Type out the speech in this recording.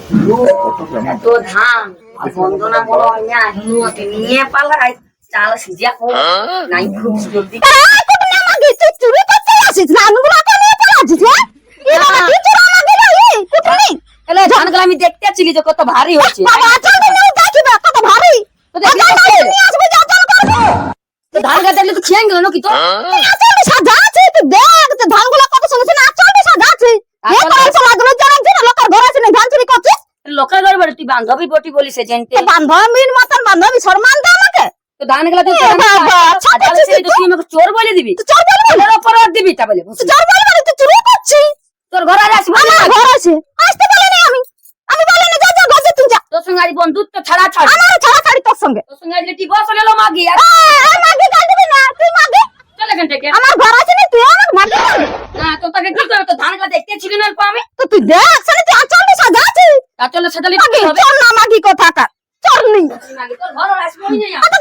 তো ধান আর বন্দনা বড় না নুয়াতে নিয়ে পালাই চাল সিজা কো নাই খুব জলদি তুই চুরি করতে আসিস ধানগুলো কেন পালাছিস এ বাবা তুই চুরি আমাকে রই কুটনি এলে ধানগুলো আমি দেখতে ছিলি যে কত ভারী হচ্ছে বাবা চল নিয়ে দেখিবা কত ভারী তো দেখি নিয়ে আসবে যা চল করবো তো ধান গাছ দেখলে তো খেয়ে গেল নাকি তো আচল সাজা আছে তুই দেখ তো ধানগুলো কত সুন্দর না আচল সাজা আছে এ কোন সমাজগুলো জানান যে লোকের ঘর আছে না ধান চুরি করছিস লোকের ঘর বাড়ি তুই বান্ধবী বটি বলিস জেনতে তো বান্ধবীর মতন বান্ধবী সম্মান দে আমাকে তো ধানগুলো তুই বাবা ছোট ছিস তুই আমাকে চোর বলে দিবি তুই চল বলবি এর অপরাধ দিবি তা বলে তুই চল বলবি তুই চুরি করছিস তোর ঘর আর আসবি আমার ঘর আছে আসতে বলিনি আমি বলিনি যা যা ঘরে তুই যা তোর সঙ্গে আজ বন্ধুত্ব ছাড়া ছাড় আমার ছাড়া ছাড়ি তোর সঙ্গে তোর সঙ্গে আজ ডিভোর্স হলো মাগি আর মাগে গাল দিবি না তুই মাগে চল এখান থেকে আমার ঘর আছে না তুই আমার মাগে না তো তাকে কি করবে তো ধানগুলো দেখতে ছিলি না অল্প আমি তো তুই দেখ সালে তুই আচল সাজা আছে তা চলে সেটালি মাগে হবে চল না মাগি কথা কার চল নি তোর ঘর আর আসবি না কত